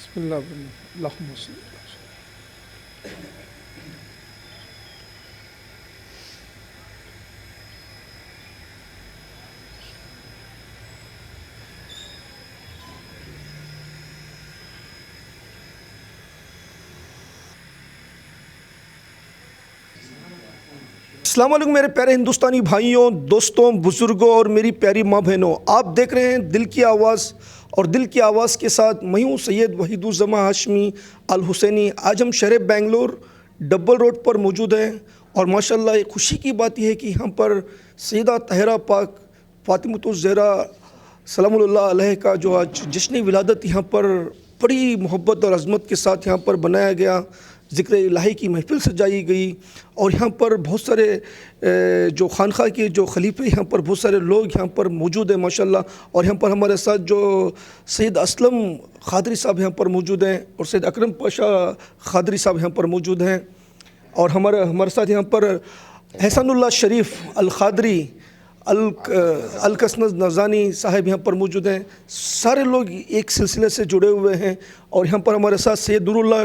بسم اللہ اللہم صلی اللہ علیہ وسلم۔ السلام علیکم میرے پیارے ہندوستانی بھائیوں، دوستوں، بزرگوں اور میری پیاری ماں بہنوں، آپ دیکھ رہے ہیں دل کی آواز، اور دل کی آواز کے ساتھ میں ہوں سید وحید الزماں ہاشمی الحسینی۔ آج ہم شہر بنگلور ڈبل روڈ پر موجود ہیں، اور ماشاءاللہ ایک خوشی کی بات یہ ہے کہ یہاں پر سیدہ طاہرہ پاک فاطمۃ الزہرا سلام اللہ علیہ کا جو آج جشن ولادت یہاں پر بڑی محبت اور عظمت کے ساتھ یہاں پر بنایا گیا، ذکر الہی کی محفل سجائی گئی، اور یہاں پر بہت سارے جو خانقاہ کے جو خلیفے یہاں پر بہت سارے لوگ یہاں پر موجود ہیں ماشاءاللہ، اور یہاں پر ہمارے ساتھ جو سید اسلم قادری صاحب یہاں پر موجود ہیں، اور سید اکرم پاشا قادری صاحب یہاں پر موجود ہیں، اور ہمارے ساتھ یہاں پر احسان اللہ شریف القادری الکسنز نزانی صاحب یہاں پر موجود ہیں۔ سارے لوگ ایک سلسلے سے جڑے ہوئے ہیں، اور یہاں پر ہمارے ساتھ سید نور اللہ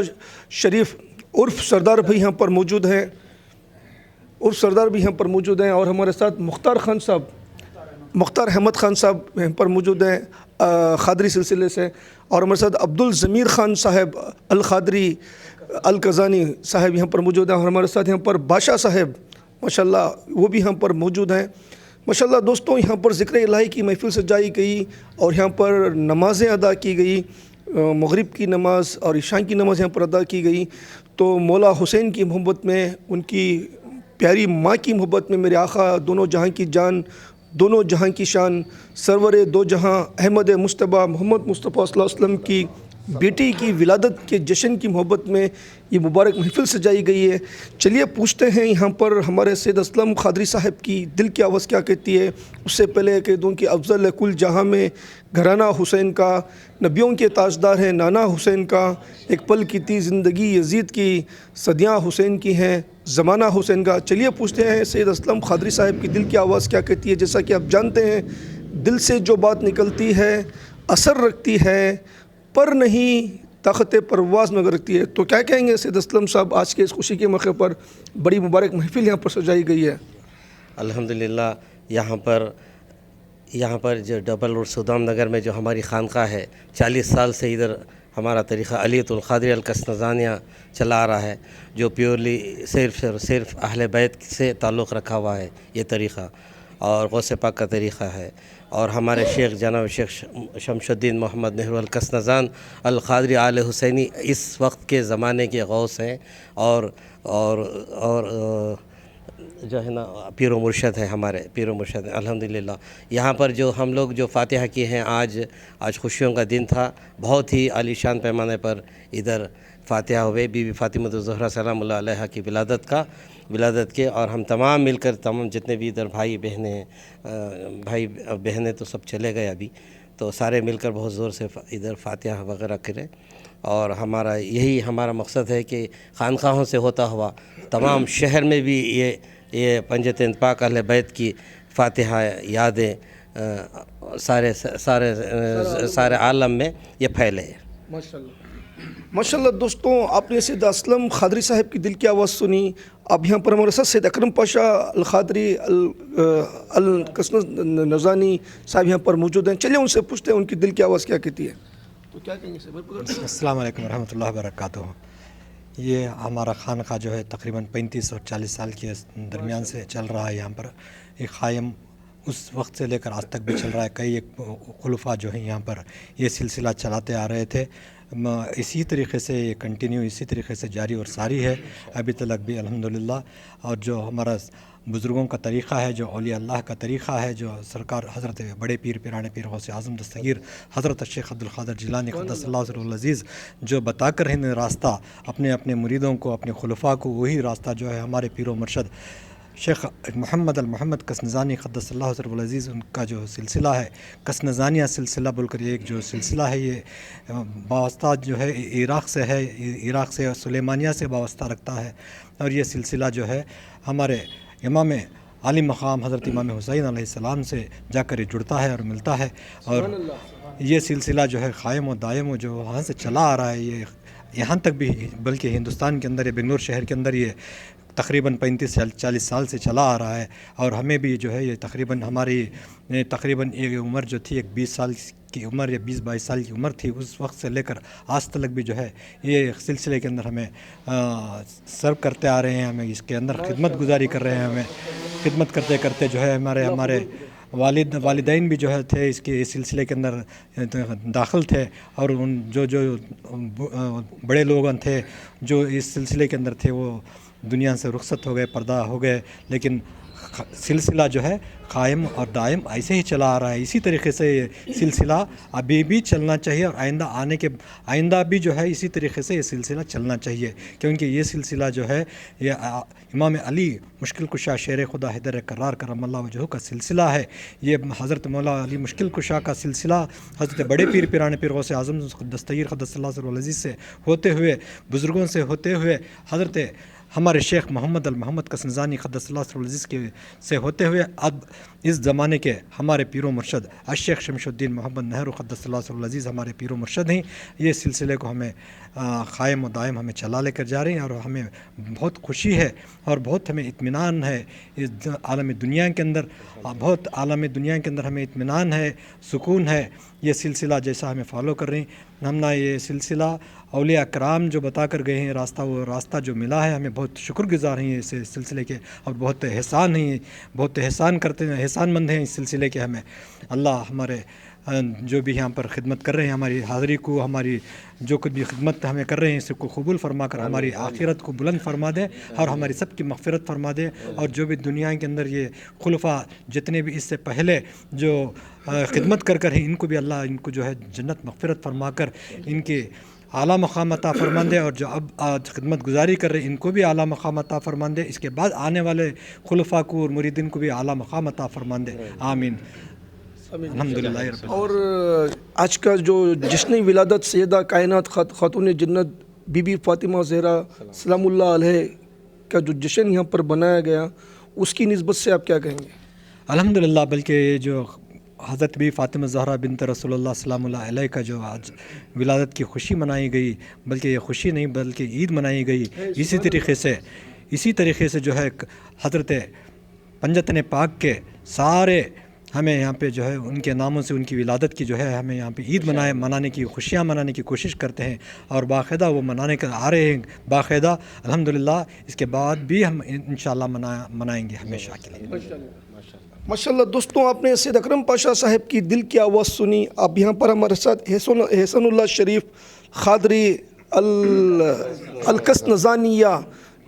شریف عرف سردار بھی یہاں پر موجود ہیں، اور ہمارے ساتھ مختار احمد خان صاحب یہاں پر موجود ہیں قادری سلسلے سے، اور ہمارے ساتھ عبدالضمیر خان صاحب القادری الکزانی صاحب یہاں پر موجود ہیں، اور ہمارے ساتھ یہاں پر بادشاہ صاحب ماشاءاللہ وہ بھی یہاں پر موجود ہیں۔ ماشاءاللہ دوستوں، یہاں پر ذکر الہی کی محفل سجائی گئی، اور یہاں پر نمازیں ادا کی گئی، مغرب کی نماز اور عشاء کی نماز یہاں پر ادا کی گئی۔ تو مولا حسین کی محبت میں، ان کی پیاری ماں کی محبت میں، میرے آقا دونوں جہاں کی جان، دونوں جہاں کی شان، سرور دو جہاں احمد مصطفیٰ محمد مصطفیٰ صلی اللہ علیہ وسلم کی بیٹی کی ولادت کے جشن کی محبت میں یہ مبارک محفل سجائی گئی ہے۔ چلیے پوچھتے ہیں یہاں پر ہمارے سید اسلم قادری صاحب کی دل کی آواز کیا کہتی ہے۔ اس سے پہلے کہہ دوں کہ افضل کل جہاں میں گھرانہ حسین کا، نبیوں کے تاجدار ہیں نانا حسین کا، ایک پل کی تھی زندگی یزید کی، صدیاں حسین کی ہیں زمانہ حسین کا۔ چلیے پوچھتے ہیں سید اسلم قادری صاحب کی دل کی آواز کیا کہتی ہے۔ جیسا کہ آپ جانتے ہیں، دل سے جو بات نکلتی ہے اثر رکھتی ہے، پر نہیں طاقت پرواز میں رکھتی ہے۔ تو کیا کہیں گے سید اسلم صاحب، آج کے اس خوشی کے موقع پر بڑی مبارک محفل یہاں پر سجائی گئی ہے۔ الحمدللہ، یہاں پر جو ڈبل روڈ سودام نگر میں جو ہماری خانقاہ ہے، 40 سال سے ادھر ہمارا طریقہ علیۃ القادری الکسنزانیہ چلا آ رہا ہے، جو پیورلی صرف اہل بیت سے تعلق رکھا ہوا ہے یہ طریقہ، اور غوث پاک کا طریقہ ہے۔ اور ہمارے شیخ جناب شیخ شمس الدین محمد نہرو الکسنزان القادری آل حسینی اس وقت کے زمانے کے غوث ہیں، اور جو ہے نا پیر و مرشد ہے، ہمارے پیر و مرشد ہیں الحمدللہ۔ یہاں پر جو ہم لوگ جو فاتحہ کی ہیں، آج خوشیوں کا دن تھا، بہت ہی عالی شان پیمانے پر ادھر فاتحہ ہوئے بی بی فاطمۃ الزہرا سلام اللہ علیہ کی ولادت کے، اور ہم تمام مل کر، تمام جتنے بھی ادھر بھائی بہنیں تو سب چلے گئے ابھی، تو سارے مل کر بہت زور سے ادھر فاتحہ وغیرہ کرے، اور یہی ہمارا مقصد ہے کہ خانقاہوں سے ہوتا ہوا تمام شہر میں بھی یہ پنجتین پاک اہل بیت کی فاتحہ یادیں سارے عالم میں یہ پھیلے۔ ماشاءاللہ دوستوں، آپ نے سید اسلم قادری صاحب کی دل کی آواز سنی۔ اب یہاں پر ہمارے ساتھ سید اکرم پاشا القادری الکسنز نزانی صاحب یہاں پر موجود ہیں۔ چلیے ان سے پوچھتے ہیں ان کی دل کی آواز کیا کہتی ہے۔ تو کیا کہیں گے؟ السلام علیکم ورحمۃ اللہ وبرکاتہ۔ یہ ہمارا خانقاہ جو ہے تقریباً 35 اور 40 سال کے درمیان سے چل رہا ہے۔ یہاں پر ایک قائم اس وقت سے لے کر آج تک بھی چل رہا ہے۔ کئی ایک خلفاء جو ہیں یہاں پر یہ سلسلہ چلاتے آ رہے تھے، اسی طریقے سے یہ کنٹینیو اسی طریقے سے جاری اور ساری ہے ابھی تک بھی الحمدللہ۔ اور جو ہمارا بزرگوں کا طریقہ ہے، جو اولیاء اللہ کا طریقہ ہے، جو سرکار حضرت بڑے پیر پیرانے پیر غوث اعظم دستگیر حضرت شیخ عبدالقادر جیلانی قدس اللہ سرہ العزیز جو بتا کر ہیں راستہ اپنے مریدوں کو، اپنے خلفاء کو، وہی راستہ جو ہے ہمارے پیر و مرشد شیخ محمد کسنزانی قدس اللہ سرہ العزیز ان کا جو سلسلہ ہے، کسنزانیہ سلسلہ بول کر ایک جو سلسلہ ہے، یہ وابستہ جو ہے عراق سے ہے، عراق سے سلیمانیہ سے وابستہ رکھتا ہے، اور یہ سلسلہ جو ہے ہمارے امام عالی مقام حضرت امام حسین علیہ السلام سے جا کر یہ جڑتا ہے اور ملتا ہے، ये सिलसिला जो है क़ायम और दायम हो, जो वहाँ से चला आ रहा है, ये यहाँ तक भी, बल्कि हिंदुस्तान के अंदर, ये बेंगलोर शहर के अंदर ये तकरीबन 35-40 साल से चला आ रहा है। और हमें भी जो है ये तकरीबन हमारी तकरीबन एक उम्र जो थी, एक 20 साल की उम्र या 20-22 साल की उम्र थी, उस वक्त से लेकर आज तक भी जो है ये सिलसिले के अंदर हमें सर्व करते आ रहे हैं, हमें इसके अंदर खिदमत गुजारी कर रहे हैं। हमें खिदमत करते करते जो है हमारे वालिदैन भी जो है थे इस सिलसिले के अंदर दाखिल थे, और उन जो बड़े लोग थे जो इस सिलसिले के अंदर थे वो दुनिया से रुखसत हो गए, पर्दा हो गए, लेकिन सिलसिला जो है क़ायम और दायम ऐसे ही चला आ रहा है। इसी तरीके से ये सिलसिला अभी भी चलना चाहिए, और आइंदा भी जो है इसी तरीके से ये सिलसिला चलना चाहिए, क्योंकि ये सिलसिला जो है ये इमाम अली मुश्किल कुशा शेर खुदा हैदर करार करमल्लाहु वजहू का सिलसिला है। ये हज़रत मौला अली मुश्किल कुशा का सिलसिला हज़रत बड़े पीर पीराने पीर गौसे आज़म दस्तगीर क़द्दसल्लाहु सिर्रहु अज़ीज़ से होते हुए, बुज़ुर्गों से होते हुए, हज़रत हमारे शेख मोहम्मद अल-मोहम्मद कसनज़ानी क़द्दसल्लाहु सिर्रहु अज़ीज़ के से होते हुए अब इस ज़माने के हमारे पीर मुर्शद शेख शमशुद्दीन मोहम्मद नेहरू क़द्दसल्लाहु सिर्रहु अज़ीज़ हमारे पीर मुर्शद हैं। ये सिलसिले को हमें क़ायम और दायम हमें चला लेकर जा रहे हैं, और हमें बहुत खुशी है और बहुत हमें इत्मीनान है इस आलम दुनिया के अंदर, बहुत आलम दुनिया के अंदर हमें इत्मीनान है, सुकून है। ये सिलसिला जैसा हमें फॉलो कर रहे हैं हम ना, ये सिलसिला औलिया कराम जो बता कर गए हैं रास्ता, वो रास्ता जो मिला है, हमें बहुत शुक्रगुज़ार हैं इस सिलसिले के, और बहुत एहसान हैं, बहुत एहसान करते हैं, एहसानमंद हैं इस सिलसिले के। हमें अल्लाह हमारे जो भी यहाँ पर खिदमत कर रहे हैं, हमारी हाज़री को, हमारी जो कुछ भी खिदमत हमें कर रहे हैं इसको कबूल फरमा कर हमारी आखिरत को बुलंद फरमा दे, और हमारी सब की मग़फ़िरत फरमा दे। और जो भी दुनिया के अंदर ये खुलफा जितने भी इससे पहले जो खिदमत कर हैं, इनको भी अल्लाह इनको जो है जन्नत मग़फ़िरत फरमा कर इनके आला मक़ाम अता फरमान दे, और जो अब आज खिदमत गुजारी कर रहे हैं इनको भी आला मक़ाम अता फरमान दे, इसके बाद आने वाले खुलफा को और मुरीदीन को भी आला मक़ाम अता फरमान दे। आमीन अल्हम्दुलिल्लाह। और आज का जो जश्न विलादत सैयदा कायनात खातून जन्नत बीबी फ़ातिमा ज़हरा सलामुल्लाह अलैह का जो जश्न यहाँ पर बनाया गया, उसकी निस्बत से आप क्या कहेंगे? अल्हम्दुलिल्लाह, बल्कि जो हज़रत बी फ़ातिमा ज़हरा बिन्त रसूलुल्लाह सल्लल्लाहु अलैहि का जो आज विलादत की खुशी मनाई गई, बल्कि ये खुशी नहीं बल्कि ईद मनाई गई। इसी तरीके से जो है हज़रत पंजतन पाक के सारे हमें यहाँ पे जो है उनके नामों से उनकी विलादत की जो है हमें यहाँ पे ईद मनाने की, खुशियाँ मनाने की कोशिश करते हैं, और बाकायदा वो मनाने कर आ रहे हैं बाकायदा अल्हम्दुलिल्लाह। इसके बाद भी हम इंशाअल्लाह मनाएंगे हमेशा के लिए। माशाल्लाह। दोस्तों, आपने सैयद अकरम पाशा साहब की दिल की आवाज़ सुनी। अब यहाँ पर हमारे साथ एहसानुल्लाह शरीफ क़ादरी अल-कसनज़ानिया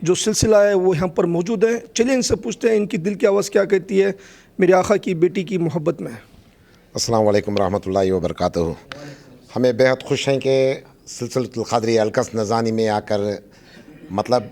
जो सिलसिला है वो यहाँ पर मौजूद है। चलिए इनसे पूछते हैं इनकी दिल की आवाज़ क्या कहती है मेरे आका की बेटी की मोहब्बत में। अस्सलाम वालेकुम रहमतुल्लाहि व बरकातहू। हमें बेहद खुश हैं कि सिलसिलतुल क़ादरी अल-कसनज़ानी में आकर, मतलब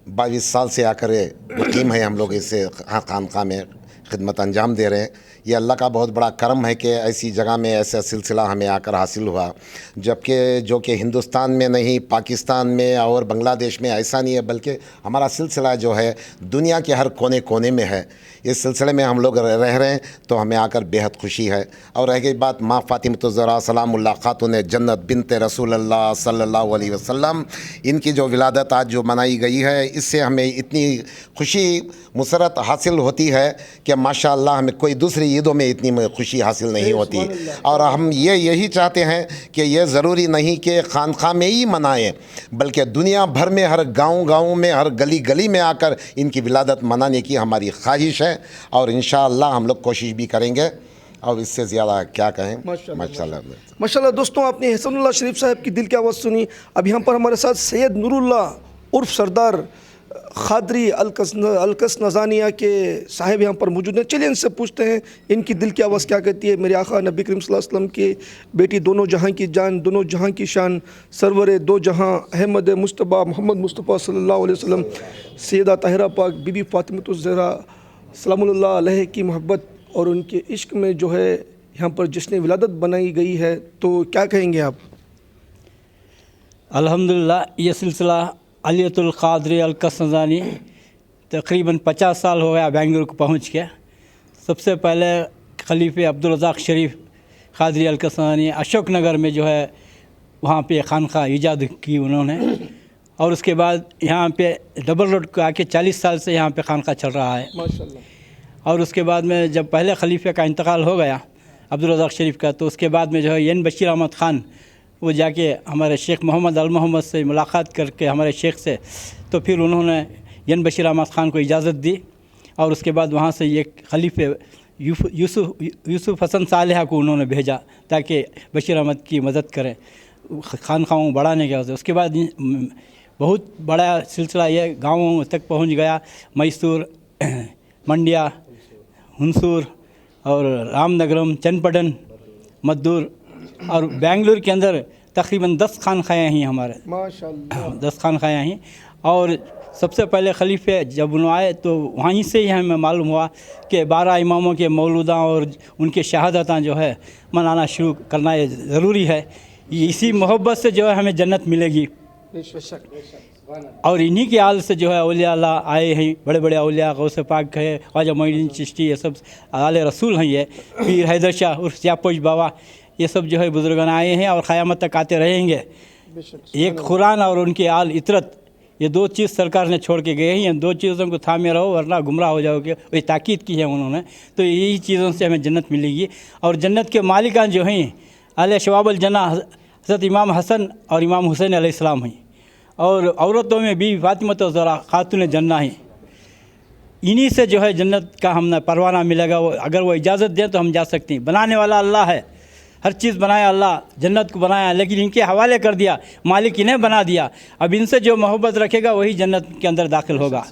22 साल से आकर मुक़ीम है हम लोग इससे खानक़ाह में खिदमत अंजाम दे रहे हैं। ये अल्लाह का बहुत बड़ा करम है कि ऐसी जगह में ऐसा सिलसिला हमें आकर हासिल हुआ, जबकि जो कि हिंदुस्तान में नहीं, पाकिस्तान में और बांग्लादेश में ऐसा नहीं है, बल्कि हमारा सिलसिला जो है दुनिया के हर कोने कोने में है। इस सिलसिले में हम लोग रह रहे हैं तो हमें आकर बेहद खुशी है। और रह गई बात माँ फ़ातिमा ज़हरा सलामुल्लाह खातून जन्नत बिन्त रसूलुल्लाह सल्लल्लाहु अलैहि वसल्लम, इनकी जो विलादत आज जो मनाई गई है, इससे हमें इतनी खुशी मुसरत हासिल होती है कि माशाअल्लाह हमें कोई दूसरी ईदों में इतनी खुशी हासिल नहीं होती। और हम यही चाहते हैं कि ये ज़रूरी नहीं कि खानक़ाह में ही मनाएं, बल्कि दुनिया भर में हर गाँव में, हर गली गली में आकर इनकी विलादत मनाने की हमारी ख्वाहिश है, और इंशाअल्लाह हम लोग कोशिश भी करेंगे। और इससे ज़्यादा क्या कहें। माशाअल्लाह। दोस्तों, आपने एहसानुल्लाह शरीफ साहब की दिल की आवाज़ सुनी। अब यहाँ पर हमारे साथ सैयद नूरुल्लाह उर्फ सरदार क़ादरी अल-कसनज़ानिया के साहिब यहाँ पर मौजूद हैं। चलिए इनसे पूछते हैं इनकी दिल की आवाज़ क्या कहती है मेरे आका नबी करीम सल्लल्लाहु अलैहि वसल्लम की बेटी, दोनों जहां की जान, दोनों जहां की शान, सरवर दो जहां अहमद मुस्तफ़ा मोहम्मद मुस्तफ़ा सल्लल्लाहु अलैहि वसल्लम सैयदा ताहिरा पाक बीबी फ़ातिमा ज़हरा सलामुल्लाह अलैह की मोहब्बत और उनके इश्क में जो है यहाँ पर जश्न विलादत बनाई गई है, तो क्या कहेंगे आप? अल्हम्दुलिल्लाह, ये सिलसिला अलियतुल क़ादरी अल-कसनज़ानी तकरीबन 50 साल हो गया बेंगलुरु को पहुँच के। सबसे पहले खलीफे अब्दुल रज़ाक़ शरीफ क़ादरी अलकसनानी अशोक नगर में जो है वहाँ पे खानका ईजाद की उन्होंने। और उसके बाद यहाँ पे डबल रोड को आके 40 साल से यहाँ पे खानका चल रहा है माशाल्लाह। और उसके बाद में जब पहले खलीफे का इंतकाल हो गया अब्दुल रज़ाक शरीफ का, तो उसके बाद में जो है एन बशीर अहमद ख़ान वो जाके हमारे शेख मोहम्मद अल मोहम्मद से मुलाकात करके हमारे शेख से, तो फिर उन्होंने एन बशीर अहमद ख़ान को इजाज़त दी। और उसके बाद वहाँ से ये खलीफे यूसुफ हसन सालेहा को उन्होंने भेजा ताकि बशीर अहमद की मदद करें खानखाओं बढ़ाने के वास्ते। उसके बाद बहुत बड़ा सिलसिला ये गाँवों तक पहुँच गया, मैसूर, मंडिया, हुंसूर और रामनगरम, चन्नपटन, मद्दूर और बेंगलुरु के अंदर तकरीबन 10 खानखाएँ हैं हमारे, माशाल्लाह। 10 खानखाएँ हैं। और सबसे पहले खलीफे जब उन्होंने आए तो वहीं से ही हमें मालूम हुआ कि 12 इमामों के मौलूदा और उनके शहादतां जो है मनाना शुरू करना ये ज़रूरी है। इसी मोहब्बत से जो है हमें जन्नत मिलेगी। और इन्हीं के आल से जो है औलिया अल्लाह आए हैं, बड़े बड़े औलिया गौसे पाक है, ख्वाजा मोइनुद्दीन चिश्ती, ये सब आले रसूल हैं। ये पीर हैदर शाह उर्फ सियापोश बाबा, ये सब जो है बुजुर्गान आए हैं और क़यामत तक आते रहेंगे। एक कुरान और उनके आल इतरत, ये 2 चीज़ सरकार ने छोड़ के गए हैं। इन 2 चीज़ों को थामे रहो वरना गुमराह हो जाओगे, वही ताकीद की है उन्होंने। तो यही चीज़ों से हमें जन्नत मिलेगी। और जन्नत के मालिकान जो हैं आले शवाबुल जन्ना हज़रत इमाम हसन और इमाम हुसैन अलैहिस्सलाम हैं। और औरतों में भी फातिमा ज़हरा खातून जन्ना है। इन्हीं से जो है जन्नत का हमें परवाना मिलेगा। वो अगर वो इजाज़त दें तो हम जा सकते हैं। बनाने वाला अल्लाह है, हर चीज़ बनाया अल्लाह, जन्नत को बनाया, लेकिन इनके हवाले कर दिया, मालिक इन्हें बना दिया। अब इनसे जो मोहब्बत रखेगा वही जन्नत के अंदर दाखिल होगा।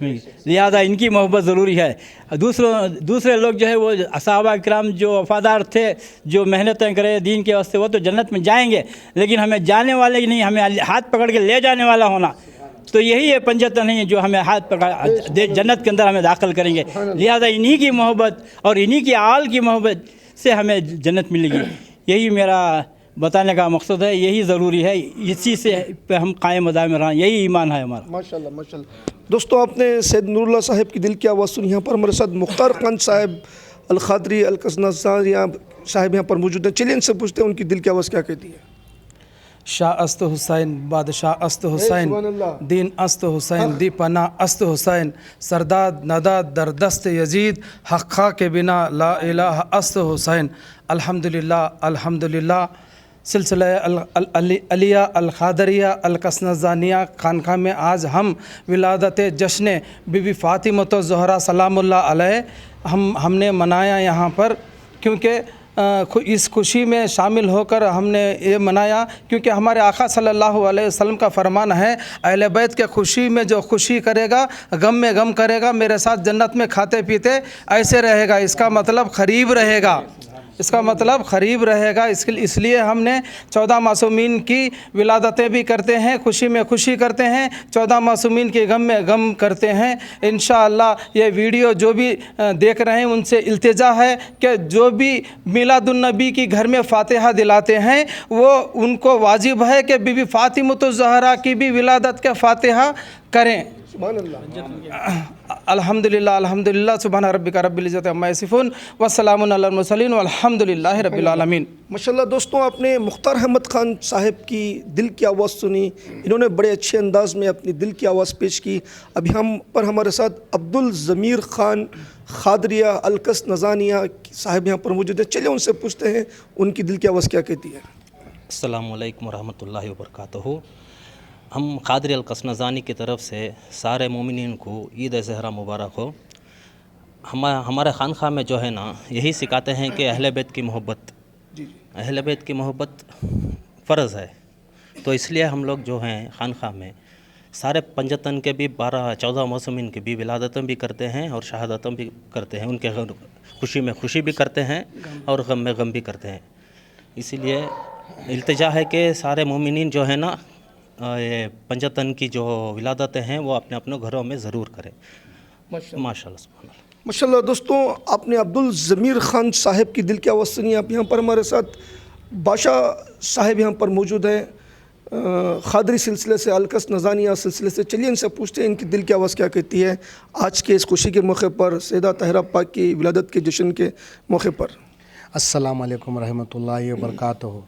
लिहाजा इनकी मोहब्बत ज़रूरी है। दूसरे लोग जो है वो असहाबा किराम जो वफ़ादार थे, जो मेहनतें करे दीन के वास्ते, वो तो जन्नत में जाएंगे, लेकिन हमें जाने वाले ही नहीं, हमें हाथ पकड़ के ले जाने वाला होना। तो यही है पंजतन है जो हमें हाथ पकड़ जन्नत के अंदर हमें दाखिल करेंगे। लिहाजा इन्हीं की मोहब्बत और इन्हीं की आल की मोहब्बत से हमें जन्नत मिलेगी। यही मेरा बताने का मकसद है, यही ज़रूरी है। इसी से पे हम कायम अदा में रहें, यही ईमान है हमारा। माशाल्लाह माशाल्लाह। दोस्तों, आपने सैयद नूरुल्लाह साहब की दिल की आवाज़ सुनी। यहाँ पर हमारे साथ मुख्तार खान साहब अल क़ादरी अल कसनज़ानी साहब यहाँ पर मौजूद हैं। चलिए इनसे पूछते हैं उनकी दिल की आवाज़ क्या कहती है। शाह अस्त हुसैन, बादशाह अस्त हुसैन, दीन अस्त हुसैन, दीपना अस्त हुसैन, सरदाद नदाद दरदस्त यजीद, हक़ा के बिना ला इलाहा अस्त हुसैन। अल्हम्दुलिल्लाह अल्हम्दुलिल्लाह। सिलसिला अलिया अल क़ादरिया अल कसनज़ानिया खानका में आज हम विलादत जश्न बीबी फ़ातिमा ज़हरा सलामुल्लाह अलैह हमने मनाया यहाँ पर, क्योंकि इस खुशी में शामिल होकर हमने ये मनाया क्योंकि हमारे आका सल्लल्लाहु अलैहि वसल्लम का फरमान है, अहले बैत के खुशी में जो खुशी करेगा, गम में गम करेगा, मेरे साथ जन्नत में खाते पीते ऐसे रहेगा। इसका मतलब करीब रहेगा, इसका मतलब करीब रहेगा। इसलिए हमने 14 मासूमीन की विलादतें भी करते हैं, खुशी में खुशी करते हैं, 14 मासूमीन के गम में गम करते हैं। इंशाअल्लाह ये वीडियो जो भी देख रहे हैं उनसे इल्तिजा है कि जो भी मिलादुन्नबी की घर में फ़ातिहा दिलाते हैं वो उनको वाजिब है कि बीबी फ़ातिमा ज़हरा की भी विलादत के फ़ातिहा करें। अल्हम्दुलिल्लाह अल्हम्दुलिल्लाह सुब्हान रब्बिका रब्बिल इज़्ज़ति अम्मा यसिफून व सलामुन अलल मुरसलीन वल्हम्दुलिल्लाहि रब्बिल आलमीन। माशाल्लाह दोस्तों, आपने मुख्तार अहमद ख़ान साहब की दिल की आवाज़ सुनी। इन्होंने बड़े अच्छे अंदाज में अपनी दिल की आवाज़ पेश की। अभी हम पर हमारे साथ अब्दुल ज़मीर ख़ान क़ादरिया अल कसनज़ानिया साहब यहाँ पर मौजूद है। चलिए उनसे पूछते हैं उनकी दिल की आवाज़ क्या कहती है। अस्सलामु अलैकुम रहमतुल्लाहि व बरकातहू। हम क़ादरी अल कसनज़ानी की तरफ से सारे मोमिनीन को ईद ज़हरा मुबारक हो। हमारे खानखा में जो है ना, यही सिखाते हैं कि अहले बैत की मोहब्बत, अहले बैत की मोहब्बत फ़र्ज़ है। तो इसलिए हम लोग जो हैं खानखा में सारे पंजतन के भी 12-14 मासूमीन की भी विलादतें भी करते हैं और शहादतें भी करते हैं। उनके खुशी में खुशी भी करते हैं और गम में गम भी करते हैं। इसीलिए इल्तिजा है कि सारे मोमिनीन जो है ना, ये पंजतन की जो विलादतें हैं वो अपने अपने घरों में ज़रूर करें। माशाल्लाह। माशाल्लाह दोस्तों, आपने अब्दुल ज़मीर ख़ान साहब की दिल की आवाज़ सुनी। आप यहाँ पर हमारे साथ बादशाह साहब यहाँ पर मौजूद हैं, क़ादरी सिलसिले से, अल कसनज़ानिया सिलसिले से। चलिए इनसे पूछते हैं इनकी दिल की आवाज़ क्या कहती है आज के इस खुशी के मौके पर, सैयदा तहरा पाक की विलादत के जश्न के मौके पर। अस्सलाम वालेकुम रहमतुल्लाहि व बरकातहू।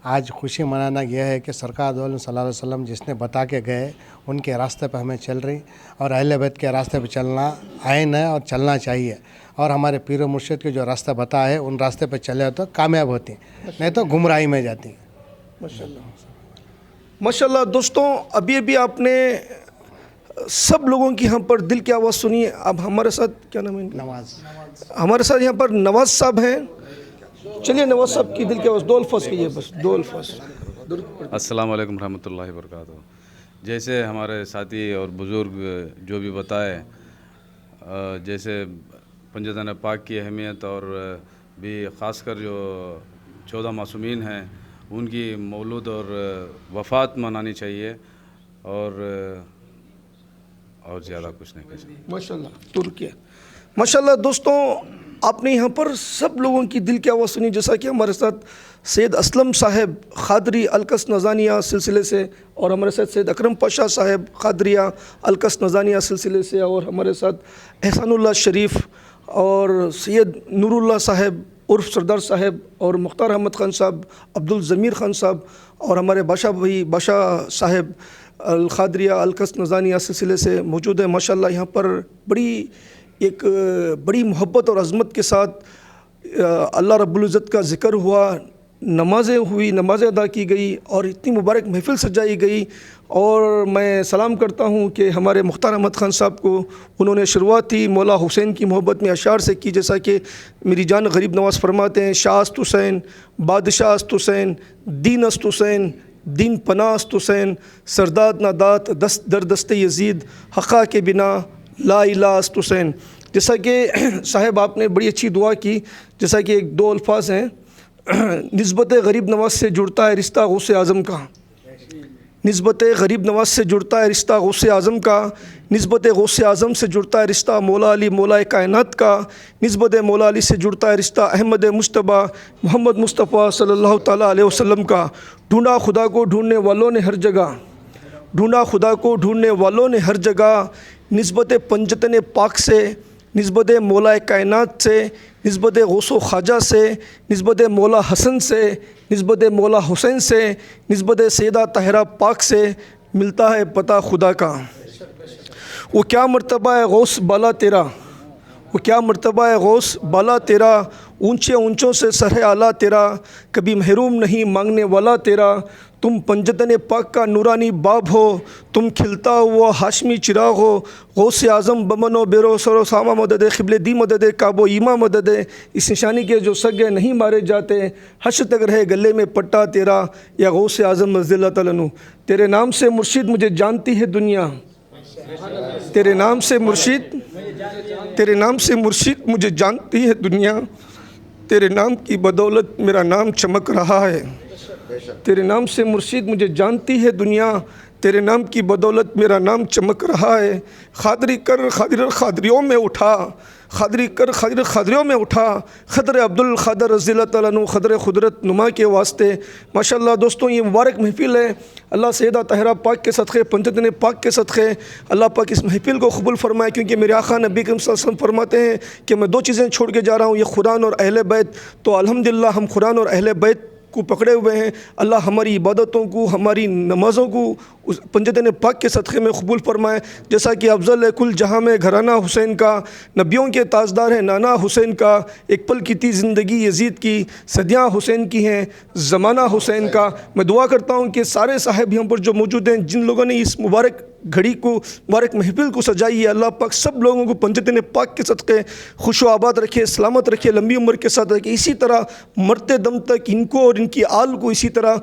आज खुशी मनाना यह है कि सरकार दो सल्लल्लाहु अलैहि वसल्लम जिसने बता के गए उनके रास्ते पर हमें चल रही और अहले बैत के रास्ते पर चलना आइन है और चलना चाहिए। और हमारे पीर मुर्शिद के जो रास्ता बताया है उन रास्ते पर चले तो कामयाब होती, नहीं तो गुमराही में जाती। माशाल्लाह दोस्तों, अभी आपने सब लोगों की यहाँ पर दिल की आवाज़ सुनी है। अब हमारे साथ क्या नाम है इनका? नवाज। हमारे साथ यहाँ पर नवाज साहब हैं। चलिए नवाज साहब की दिल की आवाज़ 2 अल्फाज कहिए, बस 2 अल्फाज। अस्सलाम वालेकुम रहमतुल्लाहि व बरकातहू। जैसे हमारे साथी और बुज़ुर्ग जो भी बताए, जैसे पंजतन पाक की अहमियत और भी ख़ासकर जो 14 मासूमीन हैं उनकी मौलूद और वफ़ात मनानी चाहिए और ज़्यादा कुछ नहीं कह सकते। माशाल्लाह तुर्की। माशाल्लाह दोस्तों, आपने यहाँ पर सब लोगों की दिल की आवाज़ सुनी। जैसा कि हमारे साथ सैयद असलम साहब ख़ादरी अलकस नज़ानिया सिलसिले से, और हमारे साथ सैयद अकरम पाशा साहब ख़ादरिया अलकस नज़ानिया सिलसिले से, और हमारे साथ एहसानुल्लाह शरीफ और सैयद नूरुल्लाह साहब उर्फ सरदार साहब और मुख्तार अहमद ख़ान साहब, अब्दुल ज़मीर ख़ान साहब और हमारे बादशाह भाई बादशाह साहब अल ख़ादरिया अलकस नज़ानिया सिलसिले से मौजूद है। माशाल्लाह यहाँ पर बड़ी मोहब्बत और अज़मत के साथ अल्लाह रब्बुल इज़्ज़त का ज़िक्र हुआ, नमाज़ें अदा की गई और इतनी मुबारक महफ़िल सजाई गई। और मैं सलाम करता हूँ कि हमारे मुख्तार अहमद ख़ान साहब को उन्होंने शुरुआत ही मौला हुसैन की मोहब्बत में अशार से की, जैसा कि मेरी जान गरीब नवाज़ फरमाते हैं, शाह अस्त हुसैन, बादशाह अस्त हुसैन, दीन अस्त हुसैन, दीन पनाह अस्त हुसैन, सरदाद नादात दस्त दर दस्त यजीद, हक़ा के बिना ला इलाहा अस्त हुसैन। जैसा कि साहब आपने बड़ी अच्छी दुआ की, जैसा कि 1-2 अल्फाज हैं, निस्बत गरीब नवाज़ से जुड़ता है रिश्ता गौसे आज़म का, निस्बत गरीब नवाज़ से जुड़ता है रिश्ता गौसे आज़म का, निस्बत गौसे आज़म से जुड़ता है रिश्ता मौला अली मौला कायनात का, निस्बत मौला अली से जुड़ता है रिश्ता अहमद मुश्तबा मोहम्मद मुस्तफ़ा सल्लल्लाहु ताला अलैहि वसल्लम का। ढूंढा खुदा को ढूंढने वालों ने हर जगह, ढूंढा खुदा को ढूंढने वालों ने हर जगह, निस्बत पंजतन पाक से, निस्बत मौला कायनात से, निस्बत गौसो ख्वाजा से, निस्बत मौला हसन से, निस्बत मौला हुसैन से, निस्बत सैयदा ताहिरा पाक से मिलता है पता खुदा का। वो क्या मर्तबा है गौस बाला तेरा, वो क्या मर्तबा है गौस बाला तेरा, ऊंचे ऊंचों से सर आला तेरा, कभी महरूम नहीं मांगने वाला तेरा। तुम पंजतन पाक का नूरानी बाब हो, तुम खिलता हुआ हाशमी चिराग हो, गौसे आज़म बमनो बेरो सरो सामा मदद क़िबले दी मदद काबो ईमा मदद, इस निशानी के जो सगे नहीं मारे जाते, हश्र तक रहे गले में पट्टा तेरा, या गौसे आज़म रज़ियल्लाहु तआला अन्हु। तेरे नाम से मुर्शिद मुझे जानती है दुनिया, तेरे नाम से मुर्शिद, तेरे नाम से मुर्शिद मुझे जानती है दुनिया, तेरे नाम की बदौलत मेरा नाम चमक रहा है, तेरे नाम से मुर्शिद मुझे जानती है दुनिया, तेरे नाम की बदौलत मेरा नाम चमक रहा है। खादरी कर खादिर खादरियों में उठा, खादरी कर खादिर खादरियों में उठा, खदर अब्दुल खादर रज़ियल्लाहु तआला अन्हु खदर खुदरत नुमा के वास्ते। माशाल्लाह दोस्तों, ये मुबारक महफ़िल है। अल्लाह सैयदा ताहिरा पाक के सदक़े, पंजतन पाक के सदक़े अल्लाह पाक इस महफ़िल को कबूल फरमाए, क्योंकि मेरे आका नबी करीम सल्लल्लाहु अलैहि वसल्लम फरमाते हैं कि मैं 2 चीज़ें छोड़ के जा रहा हूँ, ये कुरान और अहले बैत। तो अल्हम्दुलिल्लाह हम कुरान और अहले बैत को पकड़े हुए हैं। अल्लाह हमारी इबादतों को, हमारी नमाज़ों को उस पंजतन पाक के सदक़े में कबूल फरमाए। जैसा कि अफ़ज़ल है कुल जहाँ में घराना हुसैन का, नबियों के ताजदार है नाना हुसैन का, एक पल की थी ज़िंदगी यजीद की, सदियाँ हुसैन की हैं ज़माना हुसैन का। मैं दुआ करता हूँ कि सारे साहब यहाँ पर जो मौजूद हैं, जिन लोगों ने इस मुबारक घड़ी को, मुबारक महफिल को सजाई है, अल्लाह पाक सब लोगों को पंजतन पाक के सदक़े खुश आबाद रखे, सलामत रखे, लंबी उम्र के साथ रखे। इसी तरह मरते दम तक इनको और इनकी आल को इसी तरह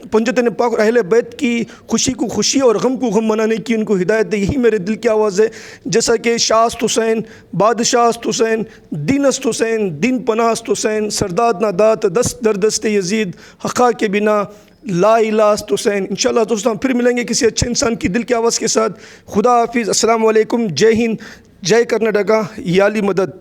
पंजतन पाक और अहले बैत की खुशी को खुशी और गम को गम मनाने की उनको हिदायत दे। यही मेरे दिल की आवाज़ है। जैसा कि शाह अस्त हुसैन, बादशाह अस्त हुसैन, दीन अस्त हुसैन, दीन पनाह अस्त हुसैन, सरदाद नादात दस्त दर दस्त यजीद, हक़ा के बिना ला इलाहा अस्त हुसैन। इंशाअल्लाह दोस्तों हम फिर मिलेंगे किसी अच्छे इंसान की दिल की आवाज़ के साथ। खुदा हाफिज़, अस्सलाम वालेकुम, जय हिंद, जय कर्नाटका, याली मदद।